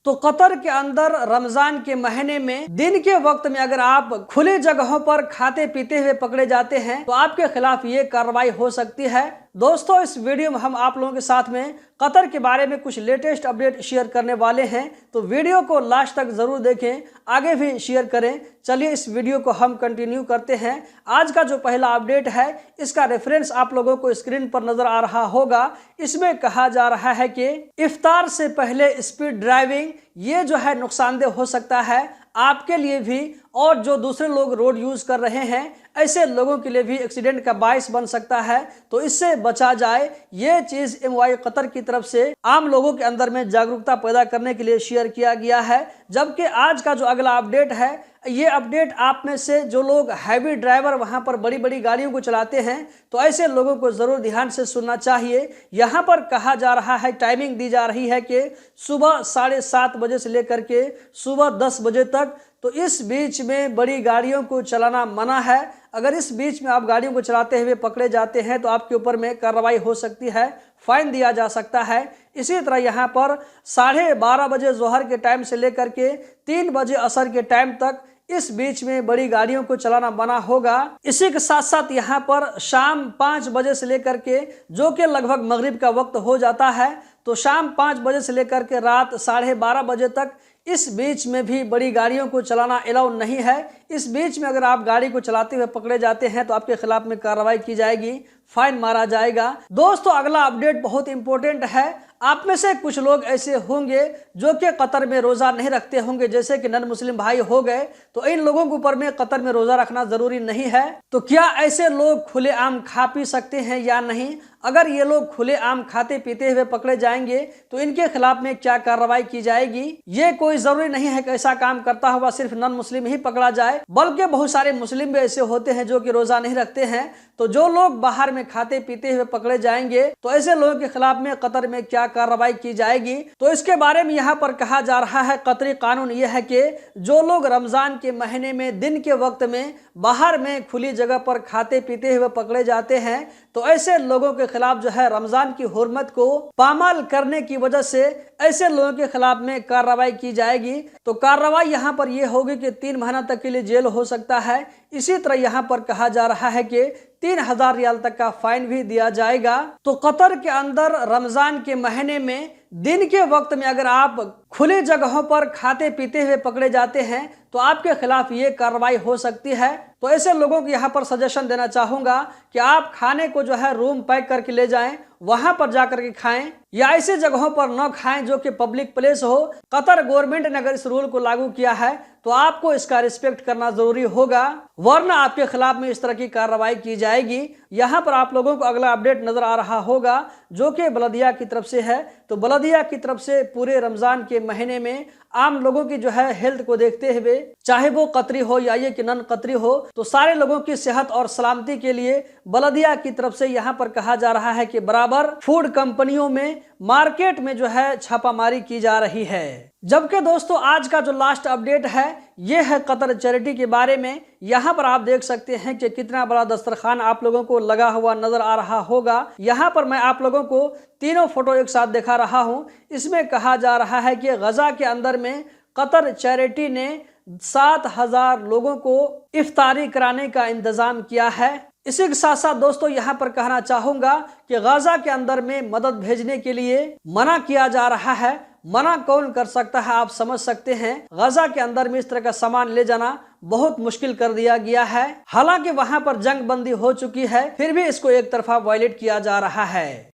तो कतर के अंदर रमजान के महीने में दिन के वक्त में अगर आप खुली जगहों पर खाते पीते हुए पकड़े जाते हैं तो आपके खिलाफ ये कार्रवाई हो सकती है। दोस्तों, इस वीडियो में हम आप लोगों के साथ में कतर के बारे में कुछ लेटेस्ट अपडेट शेयर करने वाले हैं, तो वीडियो को लास्ट तक जरूर देखें, आगे भी शेयर करें। चलिए इस वीडियो को हम कंटिन्यू करते हैं। आज का जो पहला अपडेट है इसका रेफरेंस आप लोगों को स्क्रीन पर नजर आ रहा होगा। इसमें कहा जा रहा है कि इफ्तार से पहले स्पीड ड्राइविंग ये जो है नुकसानदेह हो सकता है आपके लिए भी, और जो दूसरे लोग रोड यूज कर रहे हैं ऐसे लोगों के लिए भी एक्सीडेंट का बायस बन सकता है। तो इससे बचा जाए, ये चीज MY कतर की तरफ से आम लोगों के अंदर में जागरूकता पैदा करने के लिए शेयर किया गया है। जबकि आज का जो अगला अपडेट है, ये अपडेट आप में से जो लोग हैवी ड्राइवर वहां पर बड़ी बड़ी गाड़ियों को चलाते हैं तो ऐसे लोगों को जरूर ध्यान से सुनना चाहिए। यहाँ पर कहा जा रहा है, टाइमिंग दी जा रही है कि सुबह 7:30 बजे से लेकर के सुबह 10 बजे तक, तो इस बीच में बड़ी गाड़ियों को चलाना मना है। अगर इस बीच में आप गाड़ियों को चलाते हुए पकड़े जाते हैं तो आपके ऊपर में कार्रवाई हो सकती है, फाइन दिया जा सकता है। इसी तरह यहाँ पर 12:30 बजे जोहर के टाइम से लेकर के 3 बजे असर के टाइम तक इस बीच में बड़ी गाड़ियों को चलाना मना होगा। इसी के साथ साथ यहाँ पर शाम 5 बजे से लेकर के, जो कि लगभग मगरिब का वक्त हो जाता है, तो शाम 5 बजे से लेकर के रात 12:30 बजे तक इस बीच में भी बड़ी गाड़ियों को चलाना अलाउ नहीं है। इस बीच में अगर आप गाड़ी को चलाते हुए पकड़े जाते हैं तो आपके खिलाफ में कार्रवाई की जाएगी, फाइन मारा जाएगा। दोस्तों, अगला अपडेट बहुत इंपॉर्टेंट है। आप में से कुछ लोग ऐसे होंगे जो कि कतर में रोजा नहीं रखते होंगे, जैसे कि नन मुस्लिम भाई हो गए, तो इन लोगों के ऊपर में कतर में रोजा रखना जरूरी नहीं है। तो क्या ऐसे लोग खुलेआम खा पी सकते हैं या नहीं? अगर ये लोग खुलेआम खाते पीते हुए पकड़े जाएंगे तो इनके खिलाफ में क्या कार्रवाई की जाएगी? ये कोई जरूरी नहीं है कि ऐसा काम करता हुआ सिर्फ नन मुस्लिम ही पकड़ा जाए, बल्कि बहुत सारे मुस्लिम भी ऐसे होते हैं जो कि रोजा नहीं रखते हैं। तो जो लोग बाहर में खाते पीते हुए पकड़े जाएंगे तो ऐसे लोगों के खिलाफ में कतर में क्या कार्रवाई की जाएगी, तो इसके बारे में यहाँ पर कहा जा रहा है। कतरी कानून यह है कि जो लोग रमजान के महीने में दिन के वक्त में बाहर में खुली जगह पर खाते पीते हुए पकड़े जाते हैं तो ऐसे लोगों के खिलाफ जो है रमजान की हुर्मत को पामाल करने की वजह से ऐसे लोगों के खिलाफ में कार्रवाई की जाएगी। तो कार्रवाई यहाँ पर यह होगी कि 3 महीना तक के लिए जेल हो सकता है। इसी तरह यहाँ पर कहा जा रहा है कि 3000 रियाल तक का फाइन भी दिया जाएगा। तो कतर के अंदर रमजान के महीने में दिन के वक्त में अगर आप खुली जगहों पर खाते पीते हुए पकड़े जाते हैं तो आपके खिलाफ ये कार्रवाई हो सकती है। तो ऐसे लोगों को यहाँ पर सजेशन देना चाहूंगा कि आप खाने को जो है रूम पैक करके ले जाएं, वहां पर जाकर के खाएं, या ऐसी जगहों पर न खाएं जो कि पब्लिक प्लेस हो। कतर गवर्नमेंट ने अगर इस रूल को लागू किया है तो आपको इसका रिस्पेक्ट करना जरूरी होगा, वरना आपके खिलाफ में इस तरह की कार्रवाई की जाएगी। यहाँ पर आप लोगों को अगला अपडेट नजर आ रहा होगा जो कि बलदिया की तरफ से है। तो बलदिया की तरफ से पूरे रमजान के महीने में आम लोगों की जो है हेल्थ को देखते हुए, चाहे वो कतरी हो या ये कि नन कतरी हो, तो सारे लोगों की सेहत और सलामती के लिए बलदिया की तरफ से यहाँ पर कहा जा रहा है कि बराबर फूड कंपनियों में, मार्केट में जो है छापामारी की जा रही है। जबकि दोस्तों, आज का जो लास्ट अपडेट है ये है कतर चैरिटी के बारे में। यहाँ पर आप देख सकते हैं कि कितना बड़ा दस्तरखान आप लोगों को लगा हुआ नजर आ रहा होगा। यहाँ पर मैं आप लोगों को तीनों फोटो एक साथ दिखा रहा हूँ। इसमें कहा जा रहा है कि गजा के अंदर में कतर चैरिटी ने 7000 लोगों को इफ्तारी कराने का इंतजाम किया है। इसी के साथ साथ दोस्तों, यहाँ पर कहना चाहूंगा कि गाजा के अंदर में मदद भेजने के लिए मना किया जा रहा है। मना कौन कर सकता है आप समझ सकते हैं। गाजा के अंदर में इस तरह का सामान ले जाना बहुत मुश्किल कर दिया गया है। हालांकि वहां पर जंग बंदी हो चुकी है, फिर भी इसको एक तरफा वायलेट किया जा रहा है।